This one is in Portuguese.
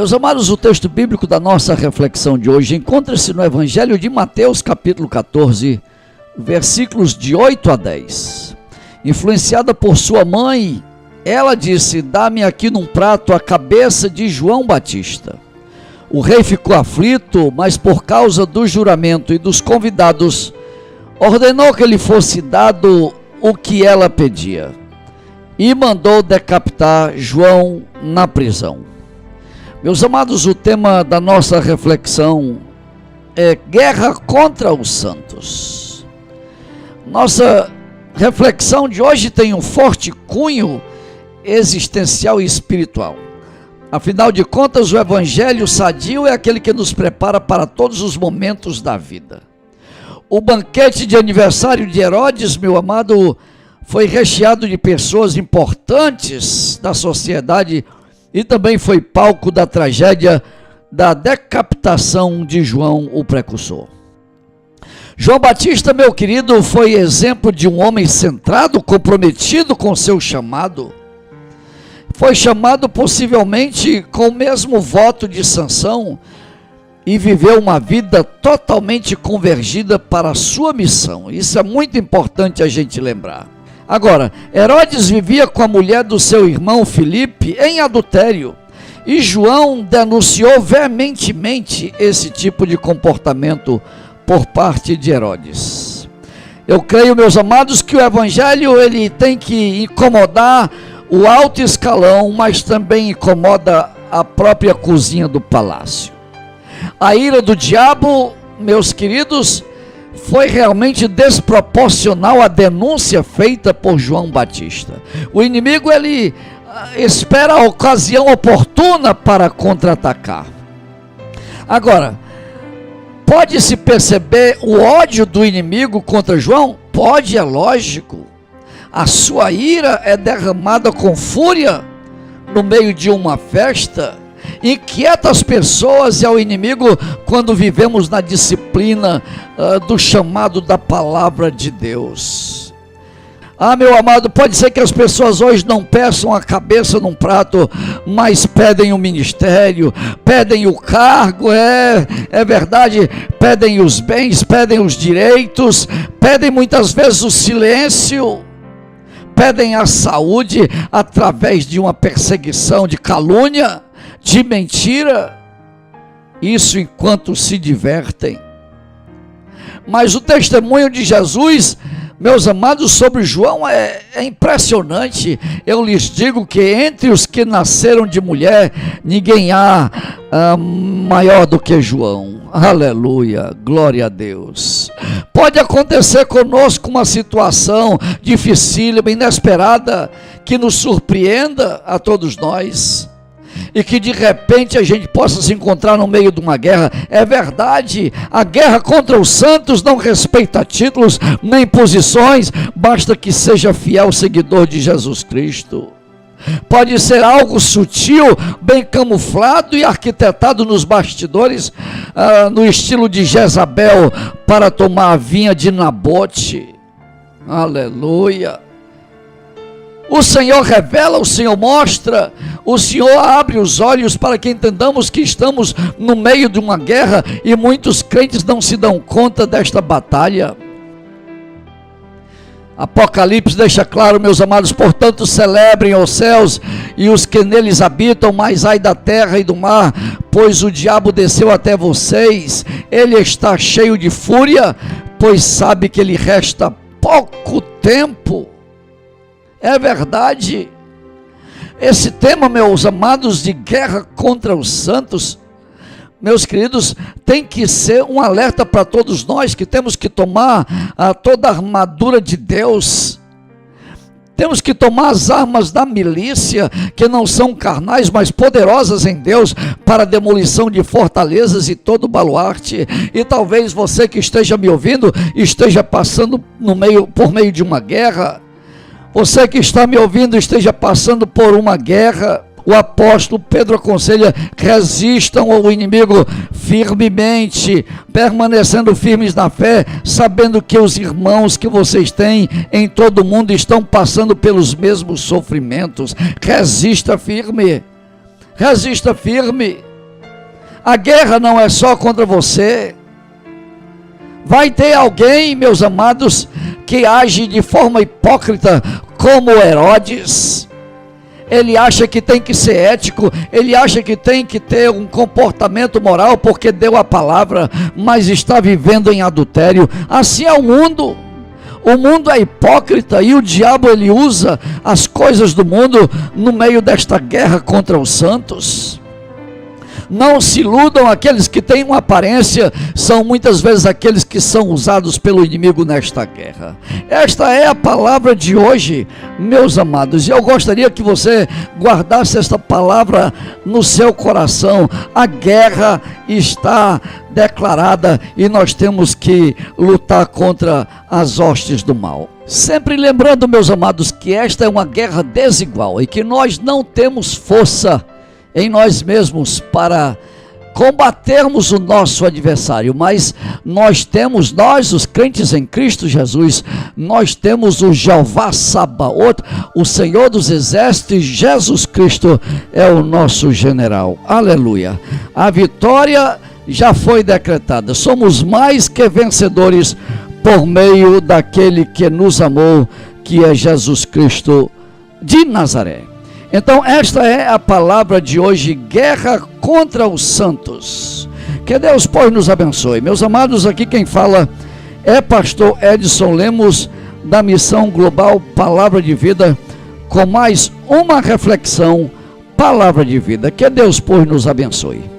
Meus amados, o texto bíblico da nossa reflexão de hoje encontra-se no Evangelho de Mateus, capítulo 14, versículos de 8 a 10. Influenciada por sua mãe, ela disse: dá-me aqui num prato a cabeça de João Batista. O rei ficou aflito, mas por causa do juramento e dos convidados, ordenou que lhe fosse dado o que ela pedia e mandou decapitar João na prisão. Meus amados, o tema da nossa reflexão é guerra contra os santos. Nossa reflexão de hoje tem um forte cunho existencial e espiritual. Afinal de contas, o evangelho sadio é aquele que nos prepara para todos os momentos da vida. O banquete de aniversário de Herodes, meu amado, foi recheado de pessoas importantes da sociedade e também foi palco da tragédia da decapitação de João, o precursor. João Batista, meu querido, foi exemplo de um homem centrado, comprometido com seu chamado. Foi chamado possivelmente com o mesmo voto de Sansão e viveu uma vida totalmente convergida para a sua missão. Isso é muito importante a gente lembrar. Agora, Herodes vivia com a mulher do seu irmão Filipe em adultério, e João denunciou veementemente esse tipo de comportamento por parte de Herodes. Eu creio, meus amados, que o evangelho ele tem que incomodar o alto escalão, mas também incomoda a própria cozinha do palácio. A ira do diabo, meus queridos, foi realmente desproporcional à denúncia feita por João Batista. O inimigo, ele espera a ocasião oportuna para contra-atacar. Agora, pode-se perceber o ódio do inimigo contra João? Pode, é lógico. A sua ira é derramada com fúria no meio de uma festa. Inquieta as pessoas e ao inimigo quando vivemos na disciplina do chamado da palavra de Deus. Meu amado, pode ser que as pessoas hoje não peçam a cabeça num prato, mas pedem o ministério, pedem o cargo, é verdade, pedem os bens, pedem os direitos, pedem muitas vezes o silêncio, pedem a saúde através de uma perseguição, de calúnia, de mentira, isso enquanto se divertem. Mas o testemunho de Jesus, meus amados, sobre João é impressionante. Eu lhes digo que entre os que nasceram de mulher, ninguém há maior do que João. Aleluia, glória a Deus. Pode acontecer conosco uma situação dificílima, inesperada, que nos surpreenda a todos nós, e que de repente a gente possa se encontrar no meio de uma guerra. É verdade, a guerra contra os santos não respeita títulos nem posições, basta que seja fiel seguidor de Jesus Cristo. Pode ser algo sutil, bem camuflado e arquitetado nos bastidores, no estilo de Jezabel, para tomar a vinha de Nabote. Aleluia. O Senhor revela, o Senhor mostra, o Senhor abre os olhos para que entendamos que estamos no meio de uma guerra e muitos crentes não se dão conta desta batalha. Apocalipse deixa claro, meus amados: portanto celebrem os céus e os que neles habitam, mas ai da terra e do mar, pois o diabo desceu até vocês, ele está cheio de fúria, pois sabe que lhe resta pouco tempo. É verdade. Esse tema, meus amados, de guerra contra os santos, meus queridos, tem que ser um alerta para todos nós, que temos que tomar toda a armadura de Deus. Temos que tomar as armas da milícia, que não são carnais, mas poderosas em Deus, para a demolição de fortalezas e todo baluarte. E talvez você que esteja me ouvindo, esteja passando por meio de uma guerra. Você que está me ouvindo esteja passando por uma guerra. O apóstolo Pedro aconselha: resistam ao inimigo firmemente, permanecendo firmes na fé, sabendo que os irmãos que vocês têm em todo o mundo estão passando pelos mesmos sofrimentos. Resista firme, resista firme. A guerra não é só contra você. Vai ter alguém, meus amados, que age de forma hipócrita, como Herodes. Ele acha que tem que ser ético, ele acha que tem que ter um comportamento moral porque deu a palavra, mas está vivendo em adultério. Assim é o mundo. O mundo é hipócrita e o diabo ele usa as coisas do mundo no meio desta guerra contra os santos. Não se iludam, aqueles que têm uma aparência são muitas vezes aqueles que são usados pelo inimigo nesta guerra. Esta é a palavra de hoje, meus amados, e eu gostaria que você guardasse esta palavra no seu coração. A guerra está declarada e nós temos que lutar contra as hostes do mal. Sempre lembrando, meus amados, que esta é uma guerra desigual e que nós não temos força em nós mesmos para combatermos o nosso adversário, mas nós, os crentes em Cristo Jesus, nós temos o Jeová Sabaoth, o Senhor dos Exércitos, Jesus Cristo é o nosso general. Aleluia! A vitória já foi decretada, somos mais que vencedores por meio daquele que nos amou, que é Jesus Cristo de Nazaré. Então esta é a palavra de hoje, guerra contra os santos. Que Deus, pois, nos abençoe. Meus amados, aqui quem fala é pastor Edson Lemos, da Missão Global Palavra de Vida, com mais uma reflexão, Palavra de Vida. Que Deus, pois, nos abençoe.